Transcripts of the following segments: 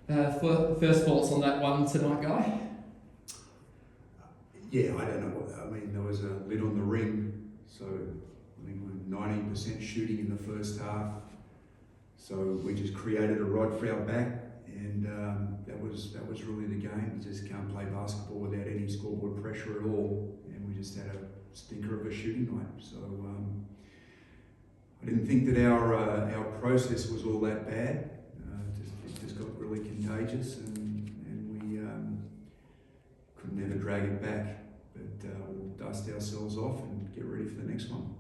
First thoughts on that one tonight, Guy? Yeah, I don't know. I mean, there was a lid on the ring, so I think we were 90% shooting in the first half. So we just created a rod for our back, and that was really the game. You just can't play basketball without any scoreboard pressure at all, and we just had a stinker of a shooting night. So I didn't think that our process was all that bad. It just got really contagious, and we could never drag it back. But we'll dust ourselves off and get ready for the next one.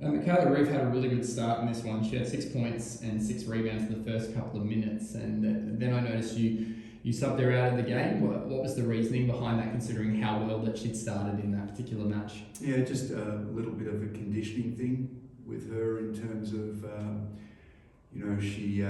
Michaela Reeve had a really good start in this one. She had 6 points and 6 rebounds in the first couple of minutes, and then I noticed you subbed her out of the game. What was the reasoning behind that, considering how well that she'd started in that particular match? Yeah, just a little bit of a conditioning thing with her in terms of, she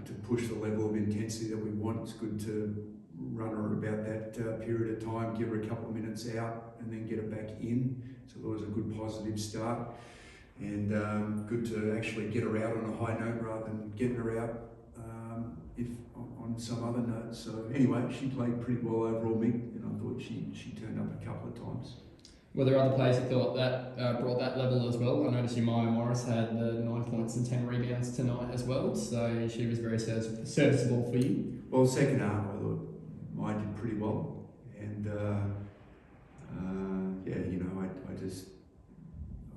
to push the level of intensity that we want. It's good to run her about that period of time, give her a couple of minutes out, and then get her back in. So that was a good positive start, and good to actually get her out on a high note rather than getting her out if on some other note. So anyway, she played pretty well overall, Mick, and I thought she turned up a couple of times. Were there other players who thought that brought that level as well? I noticed Maya Morris had 9 points and 10 rebounds tonight as well, so she was very serviceable for you. Well, second half I thought Maya did pretty well, and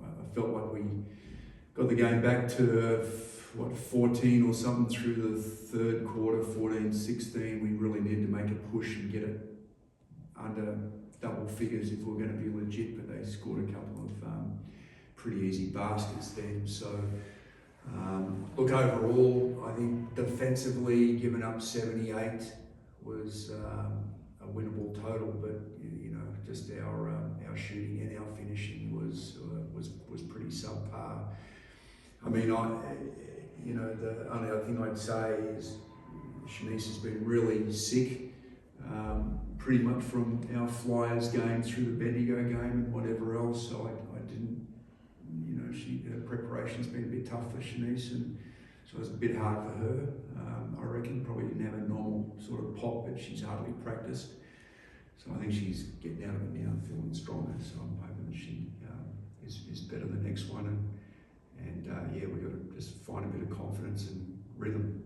I felt like we got the game back to 14 or something through the third quarter, 14-16. We really needed to make a push and get it under double figures if we were going to be legit, but they scored a couple of pretty easy baskets then. So look, overall, I think defensively giving up 78 was a winnable total, but just our shooting and our finishing was pretty subpar. I mean, the only other thing I'd say is Shaneice has been really sick, pretty much from our Flyers game through the Bendigo game and whatever else. So I didn't, her preparation's been a bit tough for Shaneice, and so it was a bit hard for her. I reckon probably didn't have a normal sort of pop, but she's hardly practiced. So I think she's getting out of it now, feeling stronger. So I'm hoping that she is better the next one. And we've got to just find a bit of confidence and rhythm.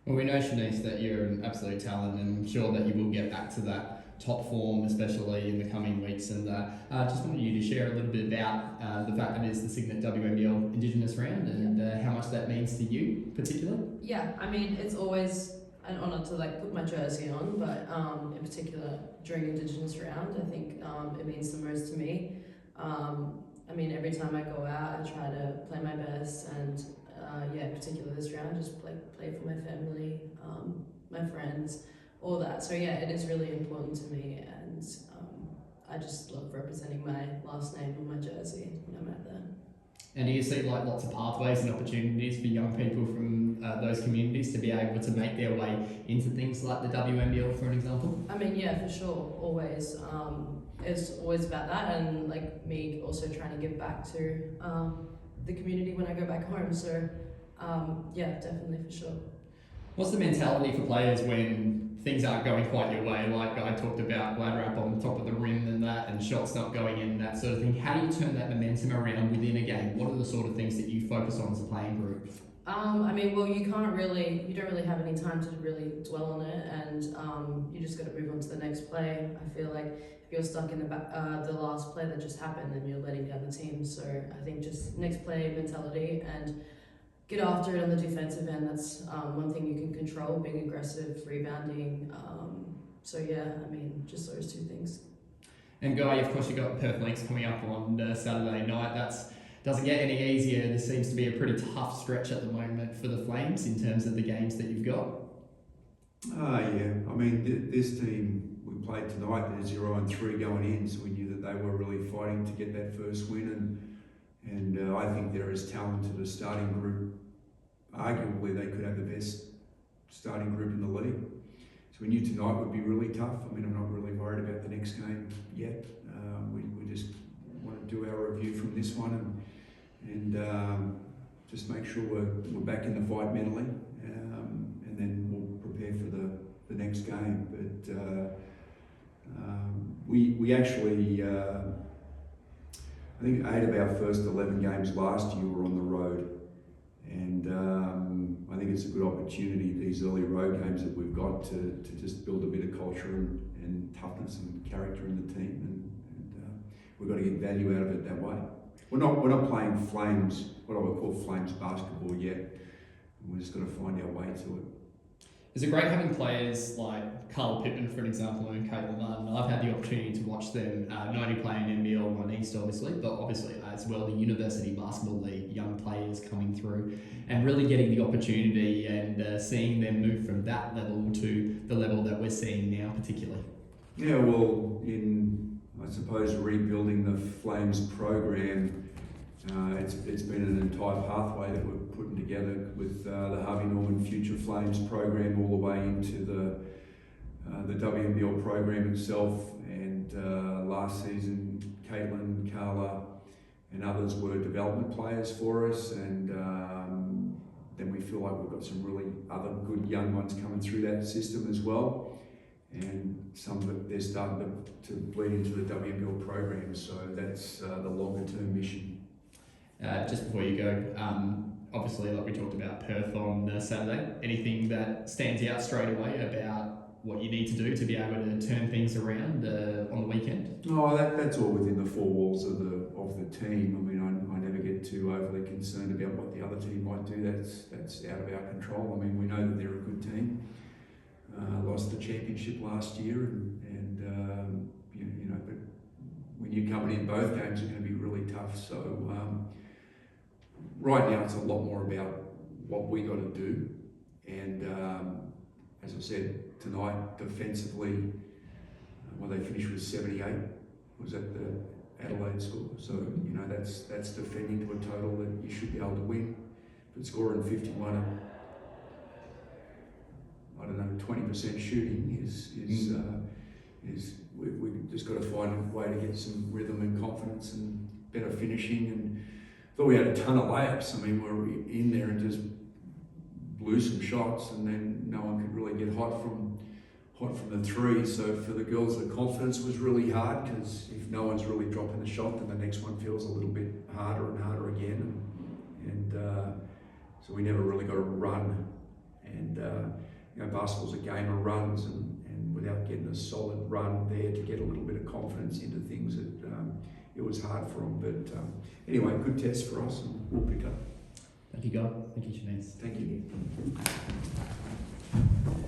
Well, we know, Shaneice, that you're an absolute talent, and I'm sure that you will get back to that top form, especially in the coming weeks. And just wanted you to share a little bit about the fact that it's the Signet WNBL Indigenous round and how much that means to you, particularly. Yeah, I mean, it's always an honour to put my jersey on, but in particular during Indigenous round, I think it means the most to me. I mean, every time I go out, I try to play my best, and particularly this round, just play for my family, my friends, all that. So yeah, it is really important to me, and I just love representing my last name on my jersey when I'm out there. And do you see lots of pathways and opportunities for young people from those communities to be able to make their way into things like the WNBL, for an example? I mean, yeah, for sure, always. It's always about that, and me also trying to give back to the community when I go back home. So definitely, for sure. What's the mentality for players when things aren't going quite your way? Like I talked about ladder up on top of the rim and that, and shots not going in, that sort of thing. How do you turn that momentum around within a game? What are the sort of things that you focus on as a playing group? You don't really have any time to really dwell on it, and you just got to move on to the next play. I feel like if you're stuck in the last play that just happened, then you're letting down the team. So I think just next play mentality and get after it on the defensive end. That's one thing you can control, being aggressive, rebounding. Just those two things. And Guy, of course, you've got Perth Lynx coming up on Saturday night. Doesn't get any easier. This seems to be a pretty tough stretch at the moment for the Flames in terms of the games that you've got. I mean, this team we played tonight, they're 0-3 going in, so we knew that they were really fighting to get that first win, and I think they're as talented a starting group. Arguably, they could have the best starting group in the league. So we knew tonight would be really tough. I mean, I'm not really worried about the next game yet. We just want to do our review from this one and just make sure we're back in the fight mentally. prepare for the next game. But we actually, I think 8 of our first 11 games last year were on the road. And I think it's a good opportunity, these early road games that we've got, to just build a bit of culture and toughness and character in the team. And we've got to get value out of it that way. We're not playing Flames, what I would call Flames basketball yet. We're just got to find our way to it. Is it great having players like Carl Pittman, for an example, and Caitlin Martin? I've had the opportunity to watch them not only play in NBL 1 East, obviously, but obviously as well the University Basketball League, young players coming through and really getting the opportunity and seeing them move from that level to the level that we're seeing now, particularly. Yeah, well, in, I suppose, rebuilding the Flames program, it's been an entire pathway that we're putting together with the Harvey Norman Future Flames program all the way into the WNBL program itself. And last season, Caitlin, Carla, and others were development players for us. And then we feel like we've got some really other good young ones coming through that system as well. And some of it, they're starting to bleed into the WNBL program. So that's the longer term mission. Just before you go, obviously, like we talked about Perth on Saturday, anything that stands out straight away about what you need to do to be able to turn things around on the weekend? No, that's all within the four walls of the team. I mean, I never get too overly concerned about what the other team might do. That's out of our control. I mean, we know that they're a good team. Lost the championship last year, and you know, but when you're coming in, both games are going to be really tough. So right now, it's a lot more about what we got to do, and as I said tonight, defensively, well, they finished with 78. Was at the Adelaide score, so you know that's defending to a total that you should be able to win. But scoring 51. I don't know, 20% shooting is we just got to find a way to get some rhythm and confidence and better finishing. And thought we had a ton of layups. I mean, we were in there and just blew some shots, and then no one could really get hot from the three. So for the girls, the confidence was really hard, because if no one's really dropping the shot, then the next one feels a little bit harder and harder again. And so we never really got a run. And you know, basketball's a game of runs, and without getting a solid run there to get a little bit of confidence into things, it was hard for them. But anyway, good test for us, and we'll pick up. Thank you, God. Thank you, Shaneice. Thank you.